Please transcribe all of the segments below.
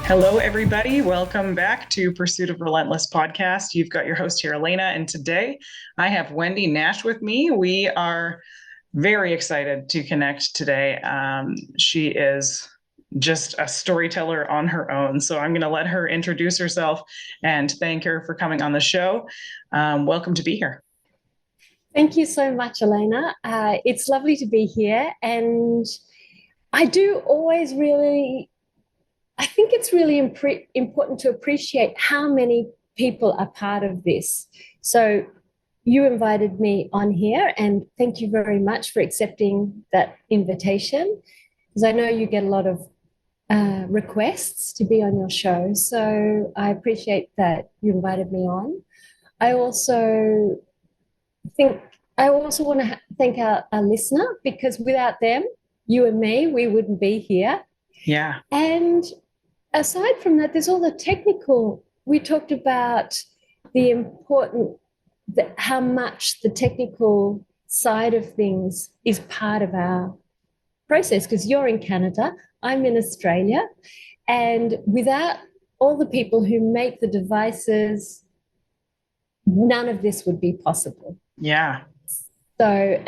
Hello, everybody. Welcome back to Pursuit of Relentless podcast. You've got your host here, Alaina, and today I have Wendy Nash with me. We are very excited to connect today. She is just a storyteller on her own. So I'm going to let her introduce herself and thank her for coming on the show. Welcome to be here. Thank you so much, Alaina. It's lovely to be here. And I do always I think it's really important to appreciate how many people are part of this. So you invited me on here, and thank you very much for accepting that invitation, because I know you get a lot of requests to be on your show. So I appreciate that you invited me on. I also think I also want to thank our listener, because without them, you and me, we wouldn't be here. Yeah. And aside from that, there's all the technical. We talked about how much the technical side of things is part of our process, because you're in Canada, I'm in Australia. And without all the people who make the devices, none of this would be possible. Yeah. So,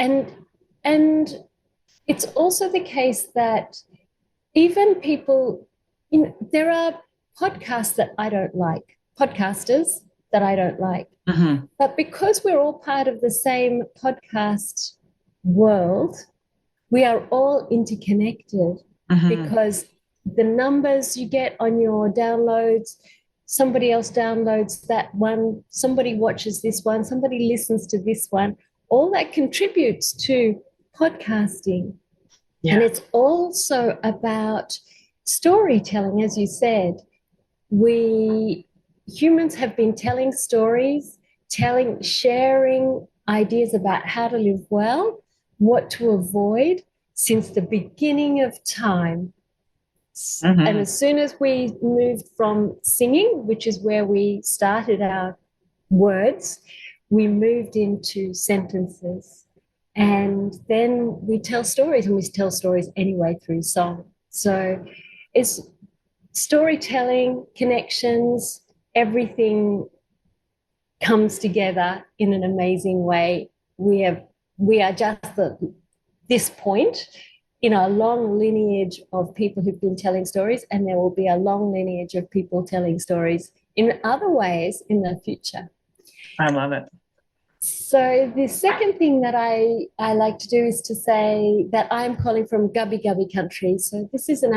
and it's also the case that even people, there are podcasts that I don't like, podcasters that I don't like. Mm-hmm. But because we're all part of the same podcast world, we are all interconnected, because the numbers you get on your downloads, somebody else downloads that one, somebody watches this one, somebody listens to this one, all that contributes to podcasting. Yeah. And it's also about storytelling, as you said. We humans have been telling stories, sharing ideas about how to live well, what to avoid since the beginning of time. And as soon as we moved from singing, which is where we started our words, we moved into sentences. And then we tell stories, and we tell stories anyway through song. So it's storytelling, connections, everything comes together in an amazing way. We are just at this point in a long lineage of people who've been telling stories, and there will be a long lineage of people telling stories in other ways in the future. I love it. So the second thing that I like to do is to say that I'm calling from Gubbi Gubbi country. So this is an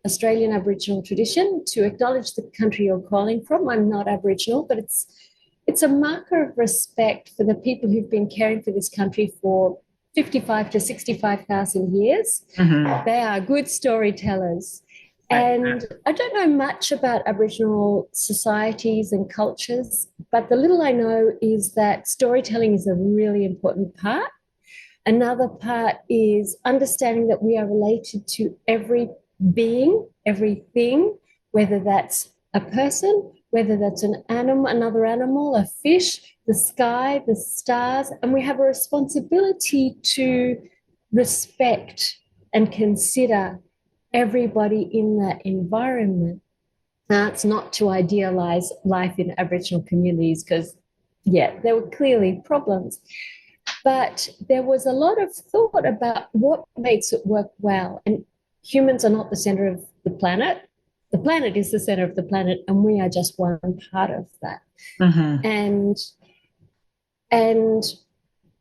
Australian Aboriginal tradition to acknowledge the country you're calling from. I'm not Aboriginal, but it's a marker of respect for the people who've been caring for this country for 55 to 65,000 years. They are good storytellers. And I don't know much about Aboriginal societies and cultures, but the little I know is that storytelling is a really important part. Another part is understanding that we are related to every being, everything, whether that's a person, whether that's an animal, another animal, a fish, the sky, the stars, and we have a responsibility to respect and consider everybody in that environment. Now, it's not to idealize life in Aboriginal communities, because, yeah, there were clearly problems. But there was a lot of thought about what makes it work well. And humans are not the center of the planet. The planet is the center of the planet, and we are just one part of that. And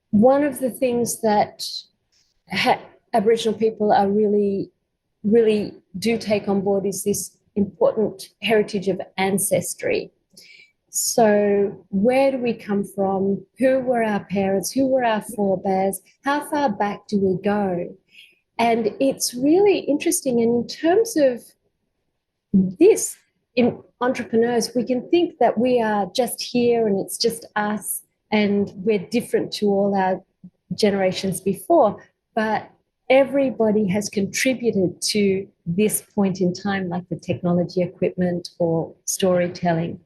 one of the things that Aboriginal people are really do take on board is this important heritage of ancestry. So where do we come from? Who were our parents? Who were our forebears? How far back do we go? And it's really interesting. And in terms of this, in entrepreneurs, we can think that we are just here and it's just us and we're different to all our generations before. But everybody has contributed to this point in time, like the technology, equipment, or storytelling.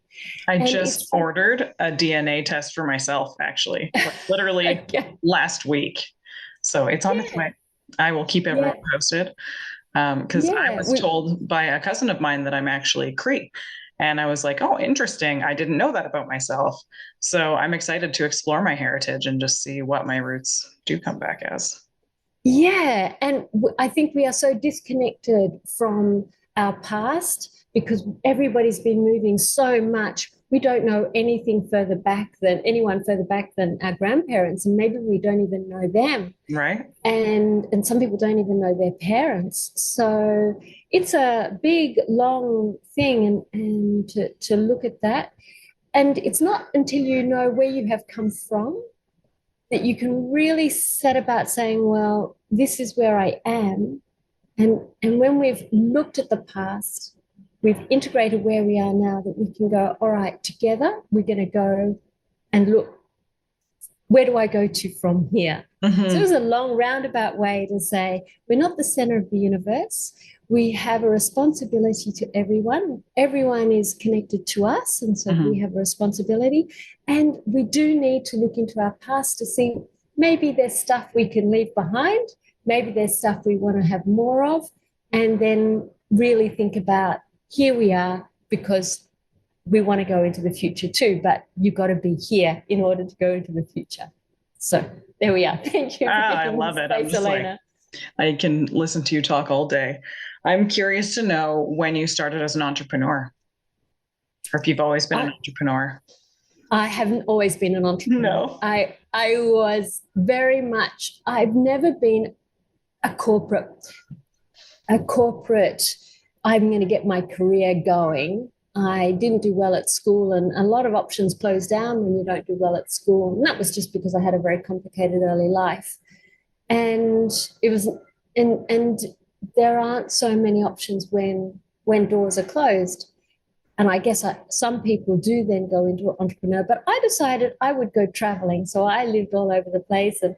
I just ordered a DNA test for myself, actually, literally last week. So it's on its way. I will keep everyone posted. Because I Yeah, was told by a cousin of mine that I'm actually Cree. And I was like, oh, interesting. I didn't know that about myself. So I'm excited to explore my heritage and just see what my roots do come back as. yeah, and I think we are so disconnected from our past because everybody's been moving so much. We don't know anyone further back than our grandparents, and maybe we don't even know them. Right? And some people don't even know their parents. So it's a big, long thing, and to look at that. And it's not until you know where you have come from that you can really set about saying, well, this is where I am. And when we've looked at the past, we've integrated where we are now, that we can go, all right, together, we're going to go and look, where do I go to from here? So it was Mm-hmm. a long roundabout way to say, we're not the center of the universe. We have a responsibility to everyone. Everyone is connected to us. And so we Mm-hmm. have a responsibility. And we do need to look into our past to see maybe there's stuff we can leave behind. Maybe there's stuff we want to have more of. And then really think about here we are because we want to go into the future too, but you've got to be here in order to go into the future. So there we are. Thank you for Ah, I giving me love it. I'm space, just like, Alaina. I can listen to you talk all day. I'm curious to know when you started as an entrepreneur, or if you've always been an I, entrepreneur. I haven't always been an entrepreneur. No. I was very much, I've never been a corporate, a corporate, I'm going to get my career going. I didn't do well at school, and a lot of options close down when you don't do well at school. And that was just because I had a very complicated early life. And it was, and there aren't so many options when doors are closed. And I guess some people do then go into an entrepreneur, but I decided I would go traveling. So I lived all over the place. And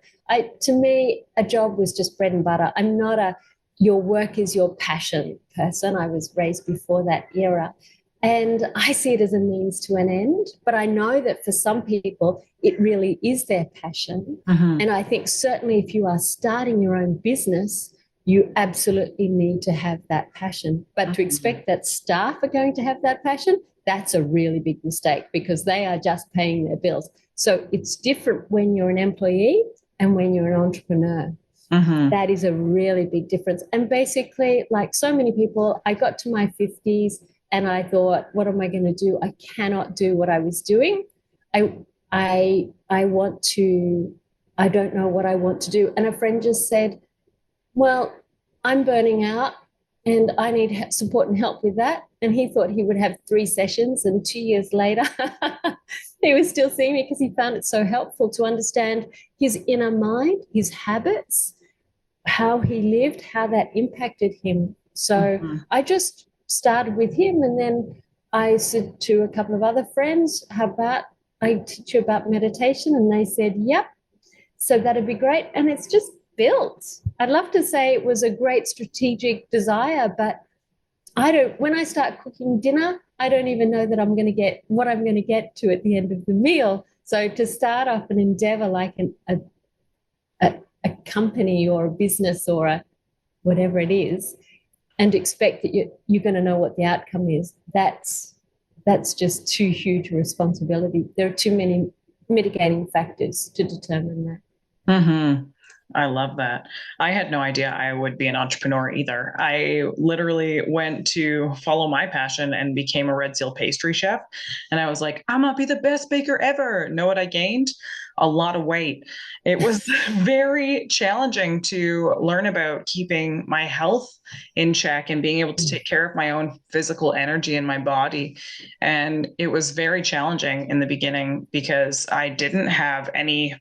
to me, a job was just bread and butter. I'm not a your work is your passion person. I was raised before that era. And I see it as a means to an end. But I know that for some people, it really is their passion. Mm-hmm. And I think certainly if you are starting your own business, you absolutely need to have that passion. But to Mm-hmm. expect that staff are going to have that passion, that's a really big mistake because they are just paying their bills. So it's different when you're an employee and when you're an entrepreneur. Mm-hmm. That is a really big difference. And basically, like so many people, I got to my 50s and I thought, what am I going to do? I cannot do what I was doing. I I want to, I don't know what I want to do. And a friend just said, well, I'm burning out and I need support and help with that. And he thought he would have 3 sessions, and 2 years later, he was still seeing me because he found it so helpful to understand his inner mind, his habits, how he lived, how that impacted him. So Mm-hmm. I just started with him, and then I said to a couple of other friends, how about I teach you about meditation? And they said, yep. So that'd be great. And it's just built. I'd love to say it was a great strategic desire, but when I start cooking dinner, I don't even know that I'm going to get what I'm going to get to at the end of the meal. So to start off an endeavor like a company or a business or whatever it is, and expect that you're going to know what the outcome is, that's just too huge a responsibility. There are too many mitigating factors to determine that. Mm-hmm. I love that. I had no idea I would be an entrepreneur either. I literally went to follow my passion and became a red seal pastry chef. And I was like, I'm gonna be the best baker ever. Know what I gained? A lot of weight. It was very challenging to learn about keeping my health in check and being able to take care of my own physical energy in my body. And it was very challenging in the beginning because I didn't have any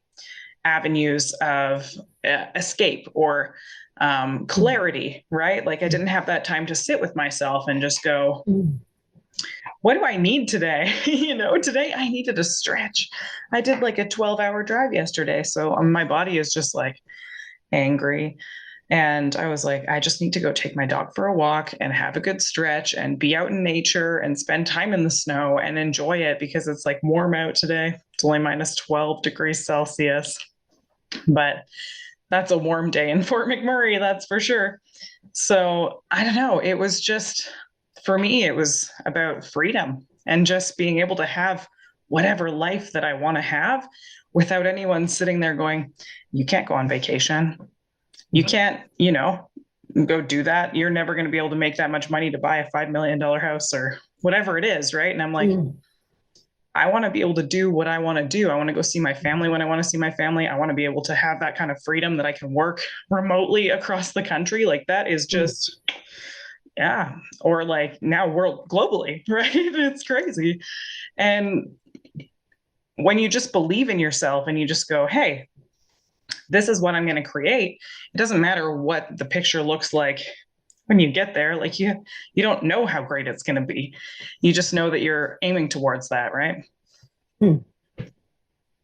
avenues of escape or clarity, right? Like I didn't have that time to sit with myself and just go, what do I need today? Today I needed a stretch. I did like a 12-hour drive yesterday. So my body is just like angry. And I was like, I just need to go take my dog for a walk and have a good stretch and be out in nature and spend time in the snow and enjoy it because it's like warm out today. It's only minus 12 degrees Celsius, but that's a warm day in Fort McMurray, that's for sure. So I don't know. It was just, for me, it was about freedom and just being able to have whatever life that I want to have without anyone sitting there going, you can't go on vacation. You can't, go do that. You're never going to be able to make that much money to buy a $5 million house or whatever it is. Right. And I'm like, I want to be able to do what I want to do. I want to go see my family when I want to see my family. I want to be able to have that kind of freedom that I can work remotely across the country. Like that is just, yeah. Or like now world globally, right? It's crazy. And when you just believe in yourself and you just go, hey, this is what I'm going to create. It doesn't matter what the picture looks like when you get there. Like you don't know how great it's going to be. You just know that you're aiming towards that, right?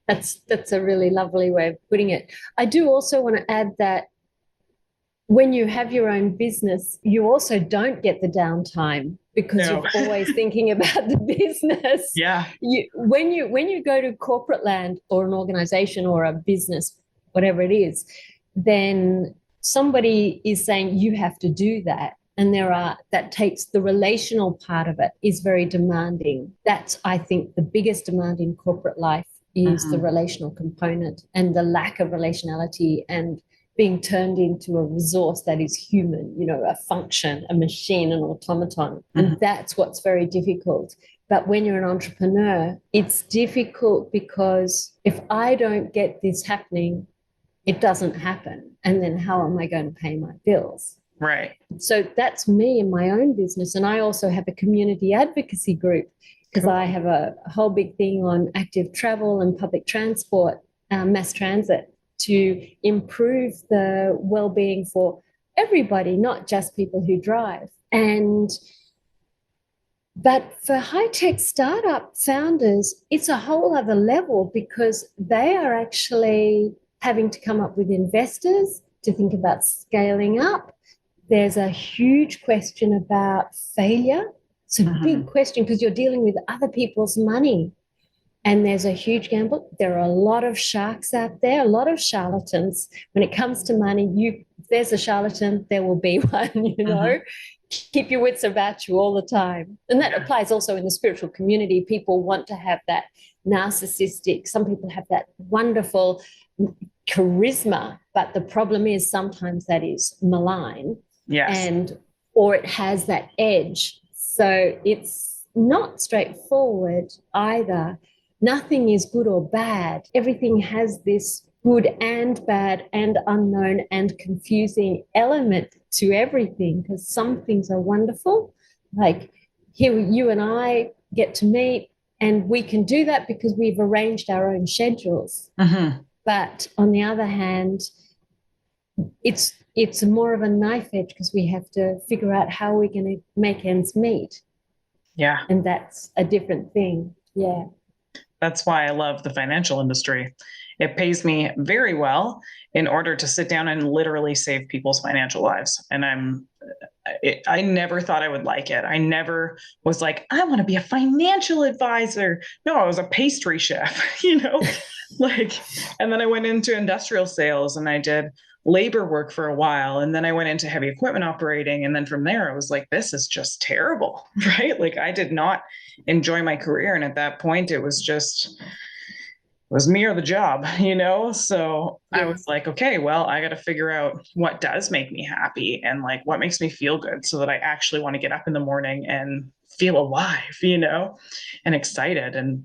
That's a really lovely way of putting it. I do also want to add that when you have your own business, you also don't get the downtime because No. you're always thinking about the business. Yeah. When you go to corporate land or an organization or a business, whatever it is, then somebody is saying you have to do that. And that takes the relational part of it is very demanding. That's, I think, the biggest demand in corporate life is the relational component and the lack of relationality and being turned into a resource that is human, a function, a machine, an automaton. And that's what's very difficult. But when you're an entrepreneur, it's difficult because if I don't get this happening, it doesn't happen. And then how am I going to pay my bills? Right. So that's me in my own business. And I also have a community advocacy group because I have a whole big thing on active travel and public transport, mass transit, to improve the well-being for everybody, not just people who drive. But for high-tech startup founders, it's a whole other level because they are actually having to come up with investors to think about scaling up. There's a huge question about failure. It's a big question because you're dealing with other people's money. And there's a huge gamble. There are a lot of sharks out there, a lot of charlatans. When it comes to money, if there's a charlatan, there will be one, Keep your wits about you all the time. And that applies also in the spiritual community. People want to have that narcissistic, some people have that wonderful charisma, but the problem is sometimes that is malign. Yes. Or it has that edge. So it's not straightforward either. Nothing is good or bad. Everything has this good and bad and unknown and confusing element to everything because some things are wonderful. Like here, you and I get to meet and we can do that because we've arranged our own schedules. But on the other hand, it's more of a knife edge because we have to figure out how we're going to make ends meet. Yeah. And that's a different thing. Yeah. That's why I love the financial industry. It pays me very well in order to sit down and literally save people's financial lives. And I never thought I would like it. I never was like, I want to be a financial advisor. No, I was a pastry chef, and then I went into industrial sales and I did labor work for a while. And then I went into heavy equipment operating. And then from there, I was like, this is just terrible, right? Like I did not enjoy my career. And at that point, it was me or the job, So I was like, okay, well, I got to figure out what does make me happy and like what makes me feel good so that I actually want to get up in the morning and feel alive, and excited. And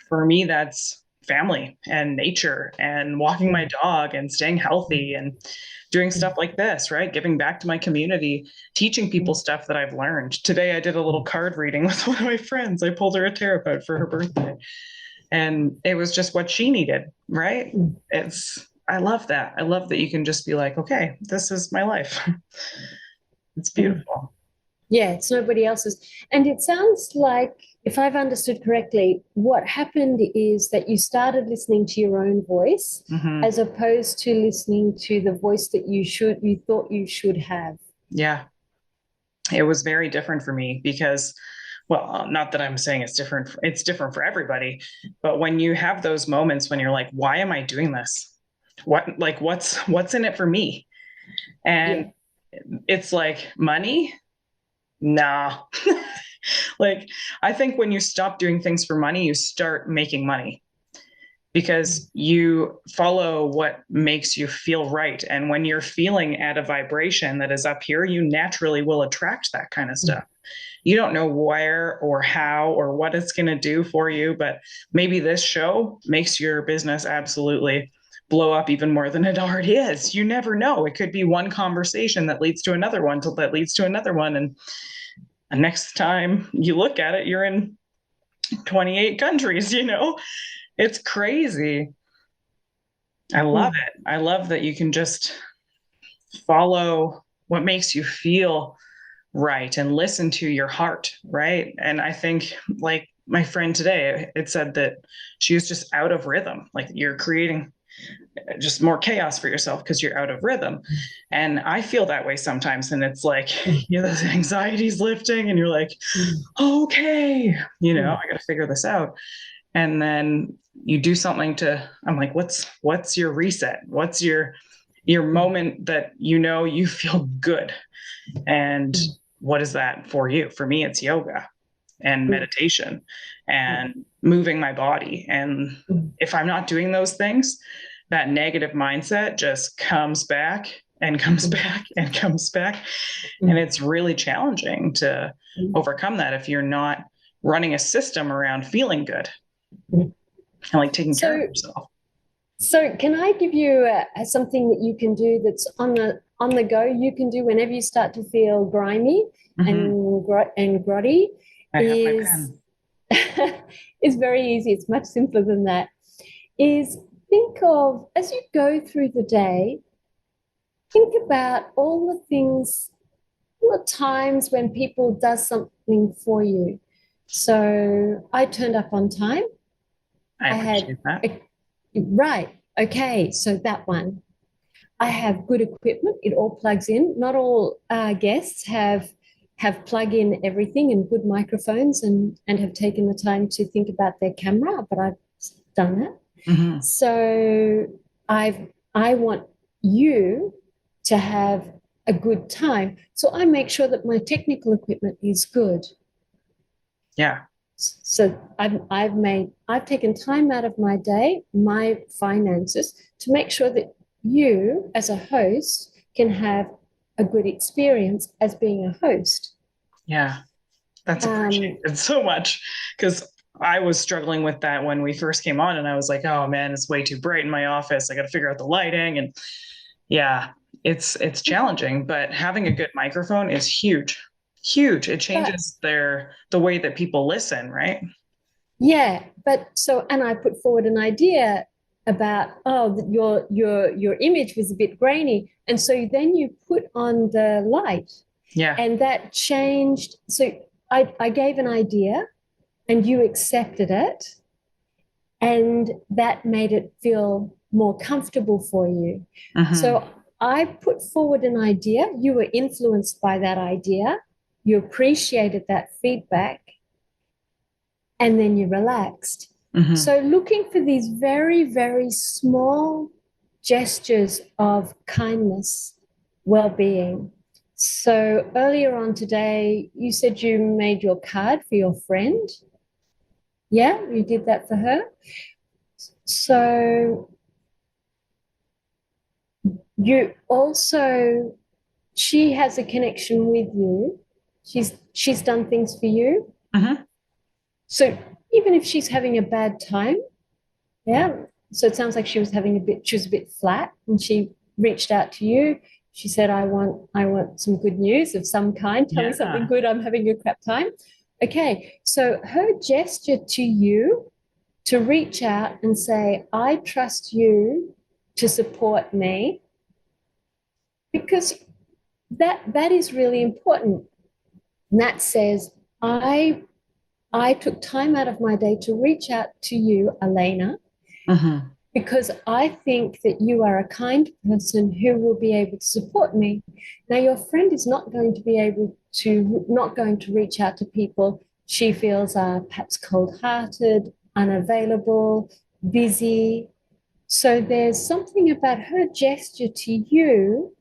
for me, that's family and nature and walking my dog and staying healthy and doing stuff like this, right? Giving back to my community, teaching people stuff that I've learned. Today, I did a little card reading with one of my friends. I pulled her a tarot card for her birthday. And it was just what she needed, right? I love that. I love that you can just be like, okay, this is my life. It's beautiful. Yeah, it's nobody else's. And it sounds like, if I've understood correctly, what happened is that you started listening to your own voice as opposed to listening to the voice that you thought you should have. Yeah. It was very different for me because, well, not that I'm saying it's different for everybody, but when you have those moments when you're like, why am I doing this? What's in it for me? And It's like money. Nah. Like, I think when you stop doing things for money, you start making money because you follow what makes you feel right. And when you're feeling at a vibration that is up here, you naturally will attract that kind of stuff. You don't know where or how or what it's going to do for you, but maybe this show makes your business absolutely blow up even more than it already is. You never know. It could be one conversation that leads to another one, that leads to another one. And next time you look at it, you're in 28 countries, It's crazy. I love it. I love that you can just follow what makes you feel right and listen to your heart, right? And I think, like my friend today, it said that she was just out of rhythm. Like, you're creating just more chaos for yourself because you're out of rhythm. And I feel that way sometimes. And it's like, this anxiety's lifting and you're like, okay, I got to figure this out. And then you do something I'm like, what's your reset? What's your moment that you feel good? And what is that for you? For me, it's yoga and meditation and moving my body. And if I'm not doing those things, that negative mindset just comes back and comes back and comes back. And it's really challenging to overcome that if you're not running a system around feeling good and like taking care of yourself. So can I give you something that you can do that's on the go? You can do whenever you start to feel grimy and grotty. I have my pen. It's very easy. It's much simpler than that. Is think of, as you go through the day, think about all the things, all the times when people does something for you. So I turned up on time. I appreciate that. Right. Okay. So that one. I have good equipment. It all plugs in. Not all guests have plug-in everything and good microphones and have taken the time to think about their camera, but I've done that. Mm-hmm. So I want you to have a good time. So I make sure that my technical equipment is good. Yeah. So I've taken time out of my day, my finances, to make sure that you as a host can have a good experience as being a host. Yeah. That's appreciated so much, because I was struggling with that when we first came on, and I was like, oh man, it's way too bright in my office. I got to figure out the lighting. And yeah, it's challenging, but having a good microphone is huge. Huge. It changes the way that people listen, right? Yeah, but and I put forward an idea about, your image was a bit grainy, and so then you put on the light. Yeah. And that changed. So I gave an idea and you accepted it, and that made it feel more comfortable for you. So I put forward an idea, you were influenced by that idea, you appreciated that feedback, and then you relaxed. So looking for these very, very small gestures of kindness, well-being. So earlier on today, you said you made your card for your friend. Yeah, you did that for her. So you also, she has a connection with you. She's done things for you. So even if she's having a bad time, yeah. So it sounds like she was a bit flat, and she reached out to you. She said, I want some good news of some kind. Tell me something good. I'm having a crap time. Okay. So her gesture to you to reach out and say, I trust you to support me, because that is really important. And that says, I took time out of my day to reach out to you, Alaina, because I think that you are a kind person who will be able to support me. Now, your friend is not going to reach out to people she feels are perhaps cold-hearted, unavailable, busy. So there's something about her gesture to you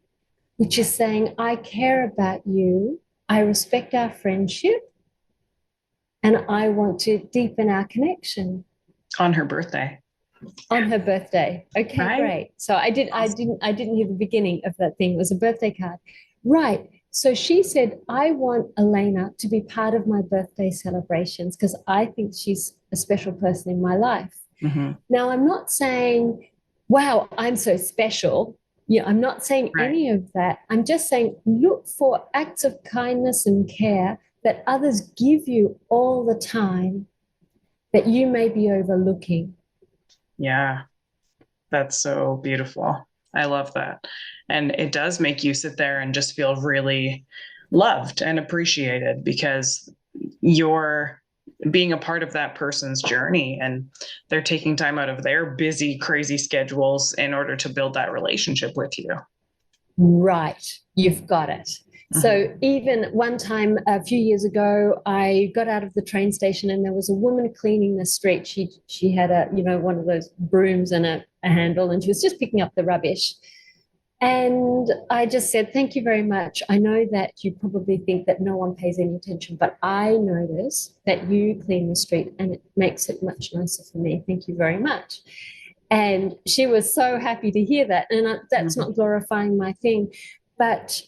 which is saying, I care about you, I respect our friendship, and I want to deepen our connection. On her birthday. On her birthday. Okay, Right? great. So Awesome. I didn't hear the beginning of that thing. It was a birthday card. Right. So she said, I want Alaina to be part of my birthday celebrations because I think she's a special person in my life. Mm-hmm. Now, I'm not saying, wow, I'm so special. Yeah, I'm not saying Right. any of that. I'm just saying, look for acts of kindness and care that others give you all the time that you may be overlooking. Yeah. That's so beautiful. I love that. And it does make you sit there and just feel really loved and appreciated because you're being a part of that person's journey and they're taking time out of their busy, crazy schedules in order to build that relationship with you. Right, you've got it. Mm-hmm. So even one time a few years ago, I got out of the train station and there was a woman cleaning the street. She had a, you know, one of those brooms and a handle, and she was just picking up the rubbish. And I just said, thank you very much. I know that you probably think that no one pays any attention, but I notice that you clean the street and it makes it much nicer for me. Thank you very much. And she was so happy to hear that. And that's Mm-hmm. not glorifying my thing, but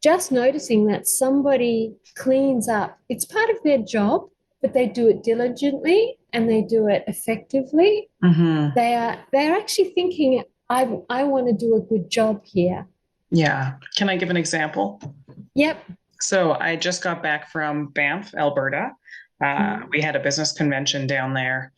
just noticing that somebody cleans up, it's part of their job, but they do it diligently and they do it effectively. Mm-hmm. They're actually thinking, I want to do a good job here. Yeah. Can I give an example? Yep. So I just got back from Banff, Alberta. We had a business convention down there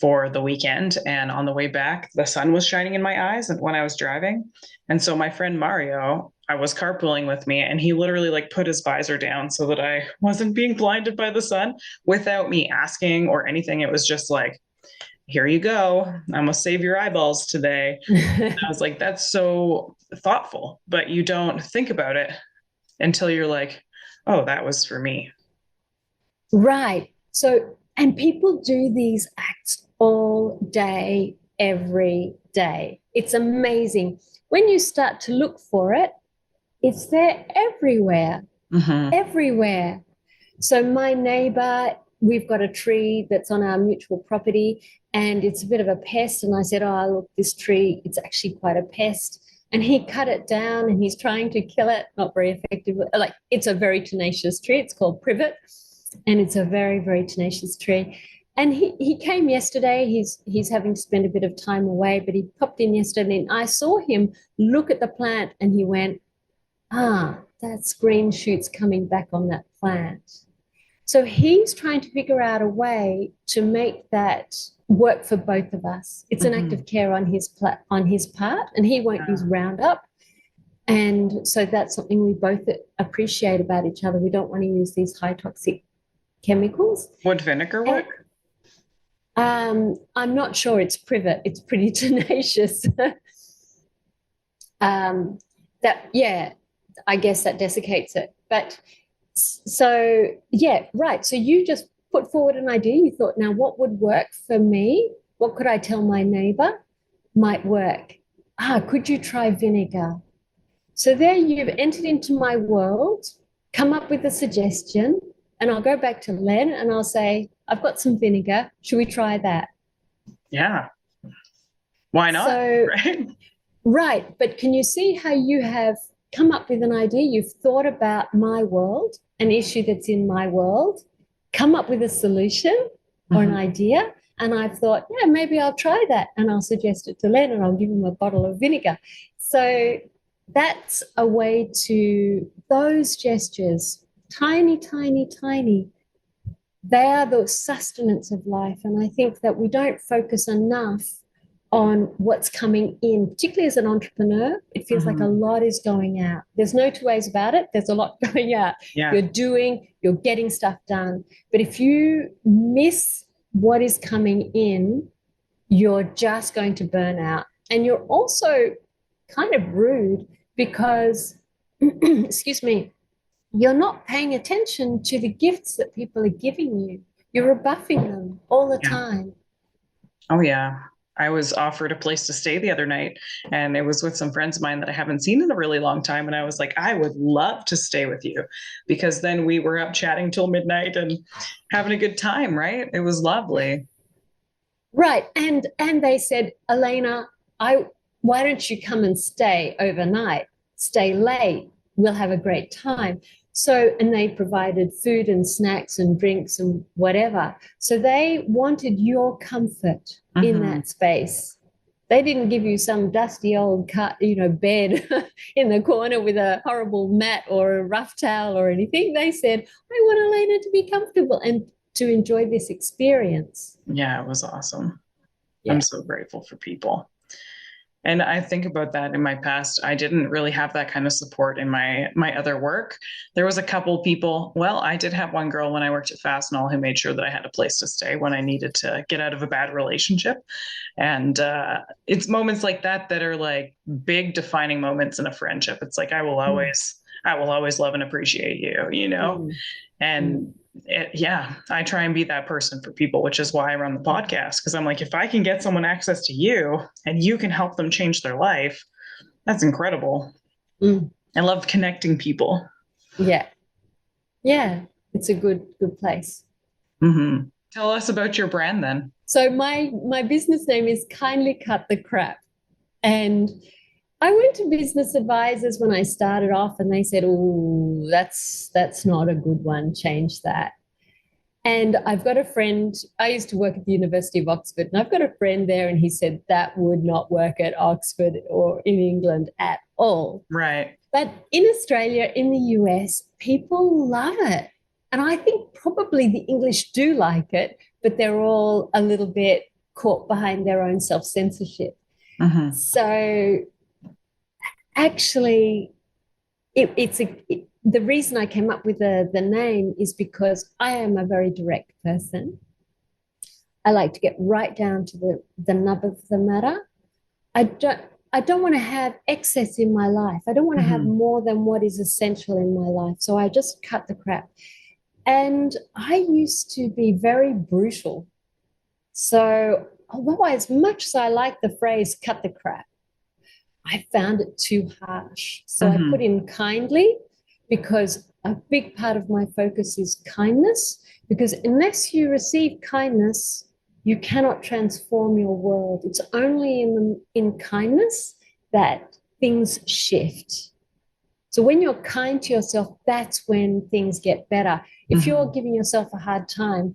for the weekend. And on the way back, the sun was shining in my eyes when I was driving. And so my friend Mario, I was carpooling with me, and he literally like put his visor down so that I wasn't being blinded by the sun without me asking or anything. It was just like, here you go. I'm gonna save your eyeballs today. I was like, that's so thoughtful, but you don't think about it until you're like, oh, that was for me. Right. So, and people do these acts all day, every day. It's amazing. When you start to look for it, it's there everywhere, Mm-hmm. everywhere. So, my neighbor, we've got a tree that's on our mutual property and it's a bit of a pest. And I said, oh, look, this tree, it's actually quite a pest. And he cut it down and he's trying to kill it, not very effectively. Like, it's a very tenacious tree. It's called privet, and it's a very, very tenacious tree. And he came yesterday. He's having to spend a bit of time away, but he popped in yesterday and I saw him look at the plant and he went, ah, that's green shoots coming back on that plant. So he's trying to figure out a way to make that work for both of us. It's an act Mm-hmm. of care on his part, and he won't use Yeah. Roundup. And so that's something we both appreciate about each other. We don't want to use these high toxic chemicals. Would vinegar And work? I'm not sure it's privet. It's pretty tenacious. um, that yeah, I guess that desiccates it. But so yeah, right. So you just put forward an idea. You thought, now what would work for me? What could I tell my neighbor might work? Ah, could you try vinegar? So there you've entered into my world, come up with a suggestion, and I'll go back to Len and I'll say, I've got some vinegar. Should we try that? Yeah. Why not? So, Right. right. But can you see how you have come up with an idea? You've thought about my world, an issue that's in my world, come up with a solution or an Mm-hmm. idea. And I've thought, yeah, maybe I'll try that. And I'll suggest it to Len and I'll give him a bottle of vinegar. So that's a way to, those gestures, tiny, tiny, tiny, they are the sustenance of life. And I think that we don't focus enough on what's coming in, particularly as an entrepreneur. It feels like a Mm-hmm. lot is going out. There's no two ways about it. There's a lot going out. Yeah. You're doing, you're getting stuff done. But if you miss what is coming in, you're just going to burn out. And you're also kind of rude because, excuse me, you're not paying attention to the gifts that people are giving you. You're rebuffing them all the Yeah. time. Oh, yeah. I was offered a place to stay the other night, and it was with some friends of mine that I haven't seen in a really long time. And I was like, I would love to stay with you, because then we were up chatting till midnight and having a good time, right? It was lovely. Right. And they said, Alaina, why don't you come and stay overnight? Stay late. We'll have a great time. So, and they provided food and snacks and drinks and whatever. So they wanted your comfort in Mhm. that space. They didn't give you some dusty old bed in the corner with a horrible mat or a rough towel or anything. They said, I want Alaina to be comfortable and to enjoy this experience. Yeah, it was awesome. I'm Yeah. so grateful for people. And I think about that in my past. I didn't really have that kind of support in my other work. There was a couple people. Well, I did have one girl when I worked at Fastenal who made sure that I had a place to stay when I needed to get out of a bad relationship. And it's moments like that that are like big defining moments in a friendship. It's like Mm, I will always love and appreciate you, you know? mm, And mm. yeah, I try and be that person for people, which is why I run the podcast. Because I'm like, if I can get someone access to you and you can help them change their life, that's incredible. Mm. I love connecting people. Yeah. Yeah. It's a good place. Mm-hmm. Tell us about your brand then. So my business name is Kindly Cut the Crap. And I went to business advisors when I started off and they said, "Oh, that's not a good one. Change that." And I've got a friend, I used to work at the University of Oxford, and I've got a friend there, and he said that would not work at Oxford or in England at all. Right. But in Australia, in the US, people love it. And I think probably the English do like it, but they're all a little bit caught behind their own self censorship. Mm-hmm. So actually, the reason I came up with the name is because I am a very direct person. I like to get right down to the nub of the matter. I don't I don't want to have excess in my life. I don't want to have Mm-hmm. more than what is essential in my life. So I just cut the crap. And I used to be very brutal. So although as much as I like the phrase cut the crap, I found it too harsh. So I put Mm-hmm. in kindly because a big part of my focus is kindness. Because unless you receive kindness, you cannot transform your world. It's only in kindness that things shift. So when you're kind to yourself, that's when things get better. If Mm-hmm. you're giving yourself a hard time,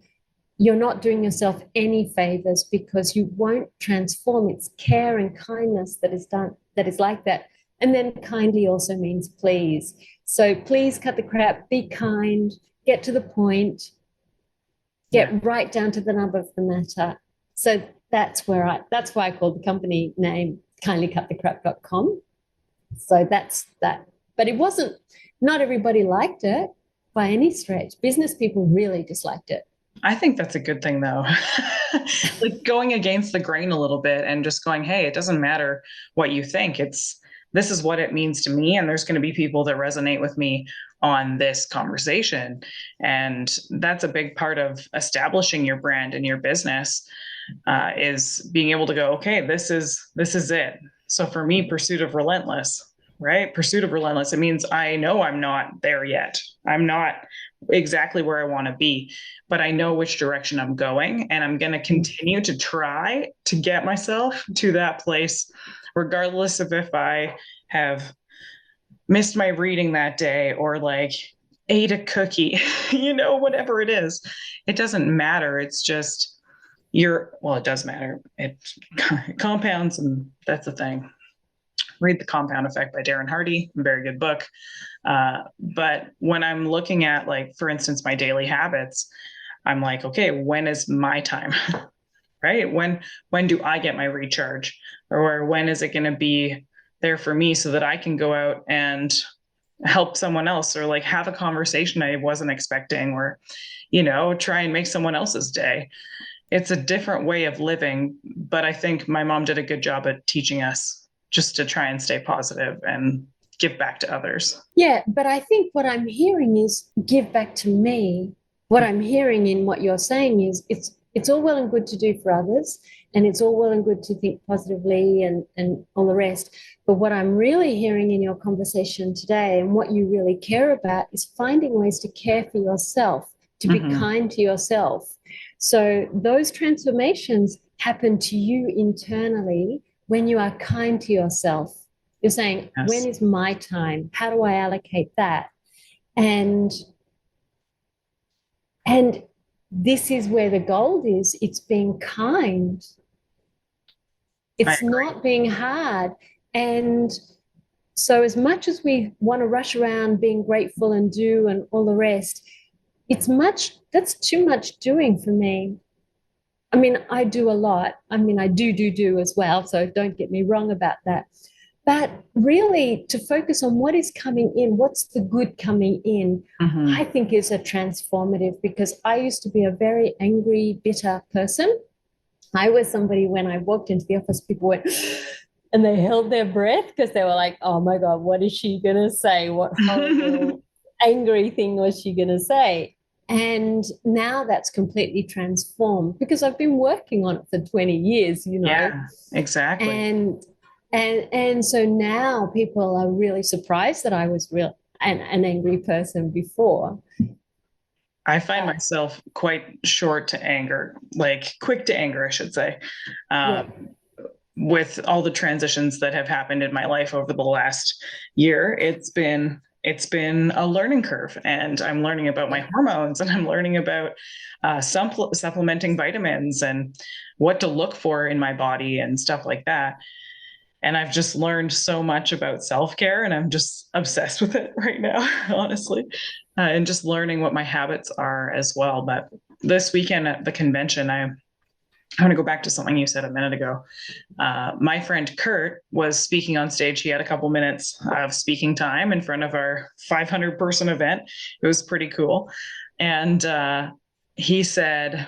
you're not doing yourself any favors because you won't transform. It's care and kindness that is done, that is like that. And then kindly also means please. So please cut the crap, be kind, get to the point, Yeah. get right down to the nub of the matter. So that's why I called the company name kindlycutthecrap.com. So that's that. But it wasn't, not everybody liked it by any stretch. Business people really disliked it. I think that's a good thing though. Like going against the grain a little bit and just going, hey, it doesn't matter what you think. This is what it means to me. And there's going to be people that resonate with me on this conversation. And that's a big part of establishing your brand and your business, is being able to go, okay, this is it. So for me, Pursuit of Relentless, right? Pursuit of Relentless. It means I know I'm not there yet. I'm not exactly where I want to be, but I know which direction I'm going. And I'm going to continue to try to get myself to that place, regardless of if I have missed my reading that day or like ate a cookie, whatever it is. It doesn't matter. It's just well, it does matter. It compounds, and that's the thing. Read The Compound Effect by Darren Hardy, very good book. But when I'm looking at, like, for instance, my daily habits, I'm like, okay, when is my time? Right? When do I get my recharge? Or when is it going to be there for me so that I can go out and help someone else, or like have a conversation I wasn't expecting, or, try and make someone else's day. It's a different way of living, but I think my mom did a good job at teaching us just to try and stay positive and give back to others. Yeah, but I think what I'm hearing is give back to me. What I'm hearing in what you're saying is it's all well and good to do for others, and it's all well and good to think positively and all the rest. But what I'm really hearing in your conversation today and what you really care about is finding ways to care for yourself, to be kind to yourself. So those transformations happen to you internally when you are kind to yourself. You're saying, Yes. when is my time? How do I allocate that? And this is where the gold is. It's being kind. It's not being hard. And so as much as we want to rush around being grateful and do and all the rest, that's too much doing for me. I mean, I do a lot. I mean, I do as well. So don't get me wrong about that. But really, to focus on what is coming in, what's the good coming in, I think is a transformative, because I used to be a very angry, bitter person. I was somebody, when I walked into the office, people went, and they held their breath because they were like, oh my God, what is she going to say? What horrible, angry thing was she going to say? And now that's completely transformed because I've been working on it for 20 years, you know. Yeah, exactly. And so now people are really surprised that I was an angry person before. I find myself quite short to anger, like quick to anger, I should say, with all the transitions that have happened in my life over the last year. It's been a learning curve, and I'm learning about my hormones, and I'm learning about supplementing vitamins and what to look for in my body and stuff like that. And I've just learned so much about self-care, and I'm just obsessed with it right now, honestly, and just learning what my habits are as well. But this weekend at the convention, I want to go back to something you said a minute ago. My friend Kurt was speaking on stage. He had a couple minutes of speaking time in front of our 500 person event. It was pretty cool. And he said,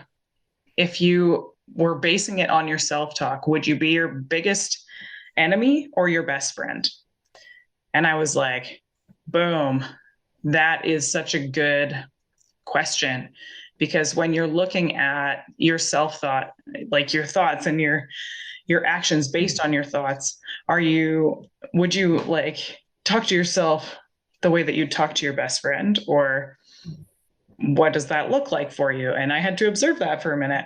if you were basing it on your self-talk, would you be your biggest enemy or your best friend? And I was like, boom, that is such a good question. Because when you're looking at your self-thought, like your thoughts and your actions based on your thoughts, would you like talk to yourself the way that you talk to your best friend, or what does that look like for you? And I had to observe that for a minute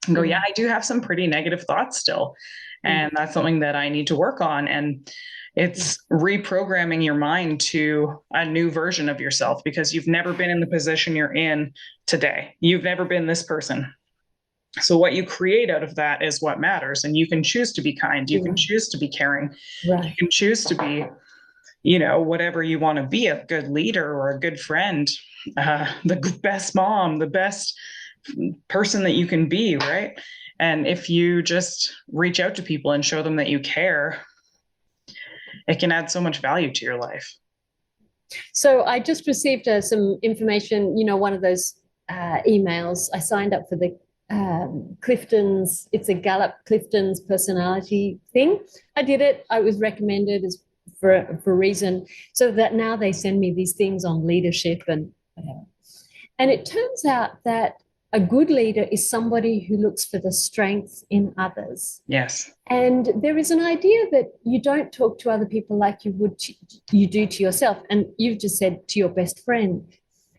and go, yeah, I do have some pretty negative thoughts still. And that's something that I need to work on. And it's reprogramming your mind to a new version of yourself, because you've never been in the position you're in today. You've never been this person. So what you create out of that is what matters. And you can choose to be kind. You can choose to be caring. Right. You can choose to be, whatever you want to be, a good leader or a good friend, the best mom, the best person that you can be, right? And if you just reach out to people and show them that you care, it can add so much value to your life. So I just received some information, one of those emails. I signed up for the Clifton's, it's a Gallup Clifton's personality thing. I did it. I was recommended for a reason, so that now they send me these things on leadership and whatever. And it turns out that a good leader is somebody who looks for the strengths in others. Yes. And there is an idea that you don't talk to other people like you do to yourself. And you've just said to your best friend.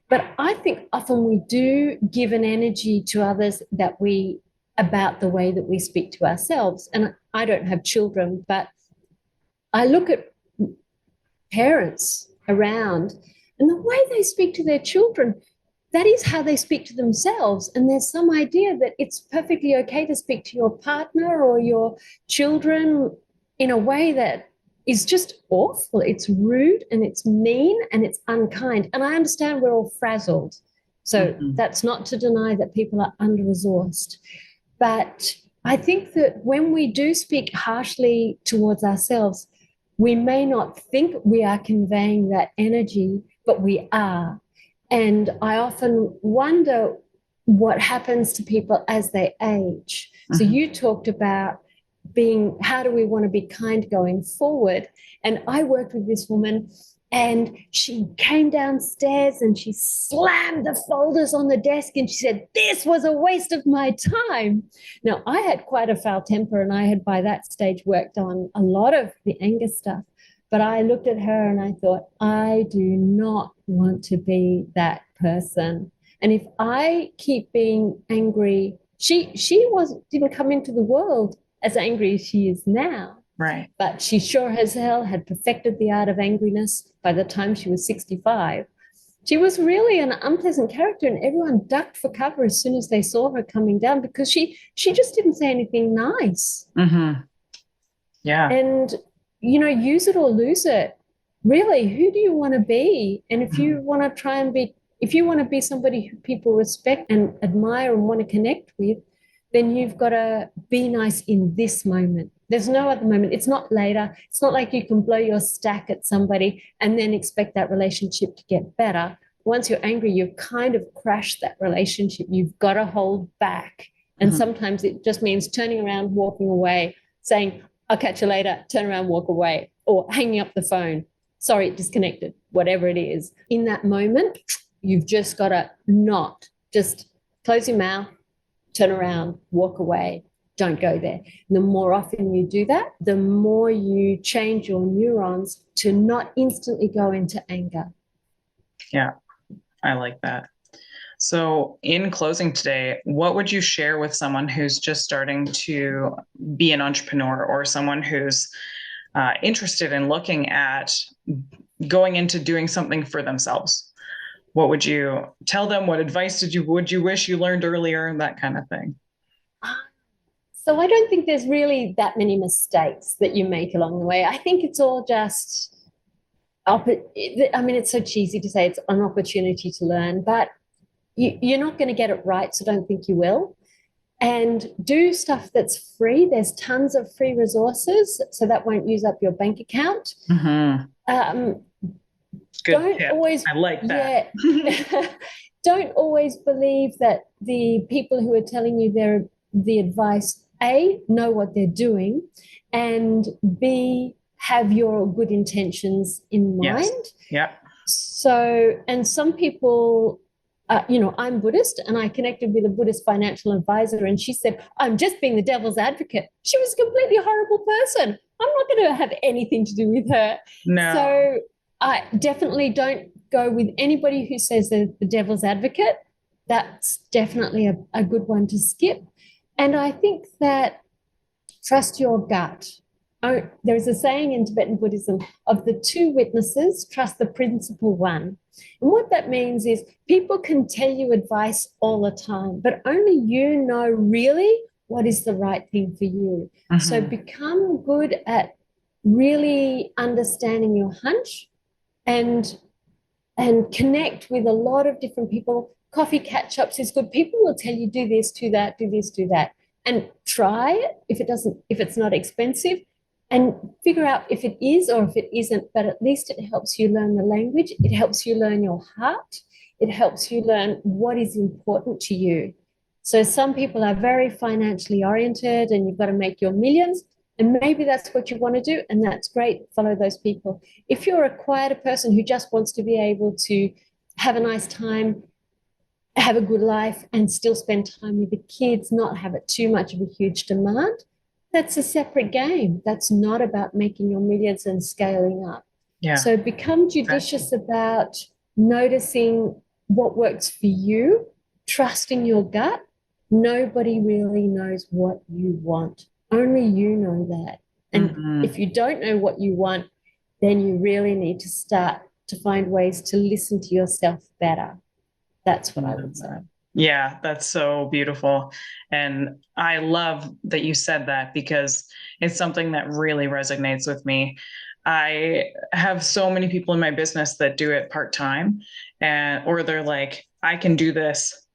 But I think often we do give an energy to others about the way that we speak to ourselves. And I don't have children, but I look at parents around and the way they speak to their children, that is how they speak to themselves. And there's some idea that it's perfectly okay to speak to your partner or your children in a way that is just awful. It's rude and it's mean and it's unkind. And I understand we're all frazzled. So that's not to deny that people are under-resourced. But I think that when we do speak harshly towards ourselves, we may not think we are conveying that energy, but we are. And I often wonder what happens to people as they age. So you talked about how do we want to be kind going forward? And I worked with this woman And she came downstairs and she slammed the folders on the desk and she said, "This was a waste of my time." Now, I had quite a foul temper and I had by that stage worked on a lot of the anger stuff. But I looked at her and I thought, I do not want to be that person. And if I keep being angry, didn't come into the world as angry as she is now. Right. But she sure as hell had perfected the art of angriness by the time she was 65. She was really an unpleasant character, and everyone ducked for cover as soon as they saw her coming down because she just didn't say anything nice. Mm-hmm. Yeah. And, use it or lose it. Really, who do you want to be? And if you want to if you want to be somebody who people respect and admire and want to connect with, then you've got to be nice in this moment. There's no other moment. It's not later. It's not like you can blow your stack at somebody and then expect that relationship to get better. Once you're angry, you've kind of crashed that relationship. You've got to hold back. And sometimes it just means turning around, walking away, saying, "I'll catch you later," turn around, walk away, or hanging up the phone. Sorry, it disconnected, whatever it is. In that moment, you've just got to not just close your mouth, turn around, walk away. Don't go there. And the more often you do that, the more you change your neurons to not instantly go into anger. Yeah, I like that. So in closing today, what would you share with someone who's just starting to be an entrepreneur or someone who's interested in looking at going into doing something for themselves? What would you tell them? What advice would you wish you learned earlier? That kind of thing. So I don't think there's really that many mistakes that you make along the way. I think it's all just, it's so cheesy to say it's an opportunity to learn, but you're not going to get it right, so don't think you will. And do stuff that's free. There's tons of free resources, so that won't use up your bank account. Mm-hmm. Good tip. I like that. Yeah. Don't always believe that the people who are telling you the advice, A, know what they're doing, and B, have your good intentions in mind. Yes. Yeah. So, and some people, I'm Buddhist and I connected with a Buddhist financial advisor and she said, "I'm just being the devil's advocate." She was a completely horrible person. I'm not going to have anything to do with her. No. So I definitely don't go with anybody who says they're the devil's advocate. That's definitely a good one to skip. And I think that trust your gut. Oh, there is a saying in Tibetan Buddhism, of the two witnesses, trust the principal one. And what that means is people can tell you advice all the time, but only you know really what is the right thing for you. So become good at really understanding your hunch and connect with a lot of different people. Coffee catch-ups is good. People will tell you, do this, do that, do this, do that. And try it if it's not expensive, and figure out if it is or if it isn't, but at least it helps you learn the language. It helps you learn your heart. It helps you learn what is important to you. So some people are very financially oriented and you've got to make your millions, and maybe that's what you want to do, and that's great. Follow those people. If you're a quieter person who just wants to be able to have a nice time, have a good life, and still spend time with the kids, not have it too much of a huge demand, that's a separate game. That's not about making your millions and scaling up. Yeah. So become judicious about noticing what works for you, trusting your gut. Nobody really knows what you want. Only you know that. And if you don't know what you want, then you really need to start to find ways to listen to yourself better. That's what I would say. Yeah, that's so beautiful. And I love that you said that because it's something that really resonates with me. I have so many people in my business that do it part-time, or they're like, I can do this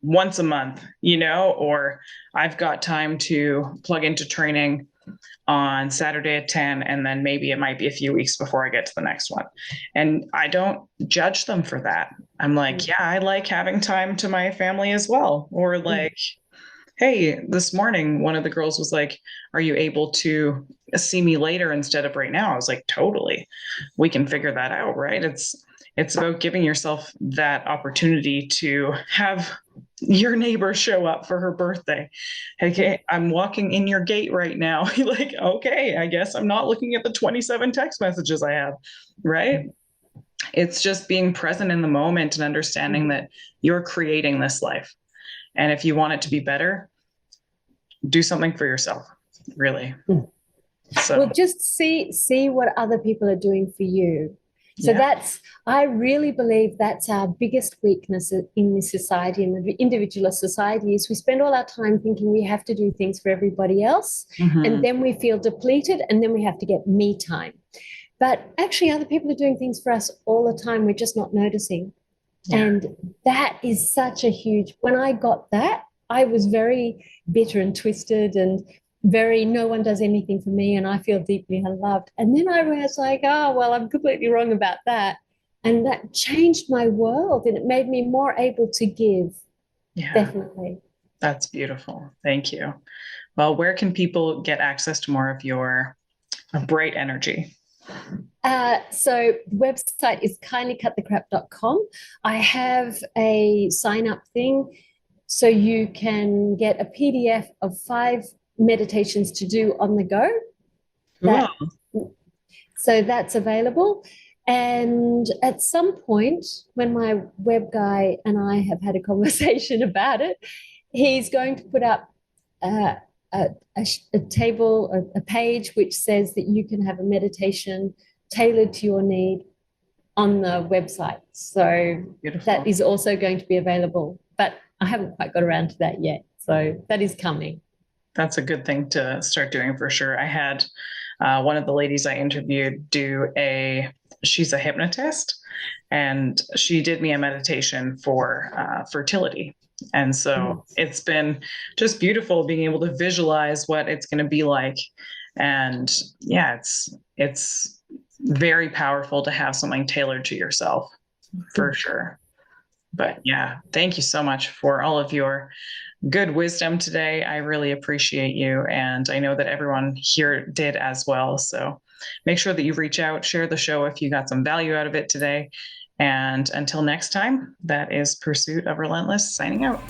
once a month, or I've got time to plug into training on Saturday at 10, and then maybe it might be a few weeks before I get to the next one. And I don't judge them for that. I'm like, yeah, I like having time to my family as well. Or like, Hey, this morning, one of the girls was like, "Are you able to see me later instead of right now?" I was like, "Totally. We can figure that out, right?" It's about giving yourself that opportunity to have your neighbor show up for her birthday. Okay, I'm walking in your gate right now. You're like, okay, I guess I'm not looking at the 27 text messages I have, right? It's just being present in the moment and understanding that you're creating this life. And if you want it to be better, do something for yourself, really. Mm. So, Well, just see what other people are doing for you. So yeah. I really believe that's our biggest weakness in this society, in the individualist society, is we spend all our time thinking we have to do things for everybody else, and Mhm. then we feel depleted, and then we have to get me time. But actually, other people are doing things for us all the time. We're just not noticing. Yeah. And that is such a huge, when I got that, I was very bitter and twisted and very, no one does anything for me and I feel deeply unloved. And then I was like, oh, well, I'm completely wrong about that. And that changed my world and it made me more able to give, Yeah. definitely. That's beautiful. Thank you. Well, where can people get access to more of your bright energy? So the website is kindlycutthecrap.com. I have a sign up thing so you can get a PDF of 5 meditations to do on the go. Cool. That so that's available. And at some point, when my web guy and I have had a conversation about it, he's going to put up uh, a table, a page which says that you can have a meditation tailored to your need on the website. So that Beautiful. is also going to be available, but I haven't quite got around to that yet. So that is coming. That's a good thing to start doing for sure. I had one of the ladies I interviewed she's a hypnotist, and she did me a meditation for fertility. And so it's been just beautiful being able to visualize what it's going to be like. And yeah, it's very powerful to have something tailored to yourself for sure. But yeah, thank you so much for all of your good wisdom today. I really appreciate you. And I know that everyone here did as well. So make sure that you reach out, share the show if you got some value out of it today. And until next time, that is Pursuit of Relentless signing out.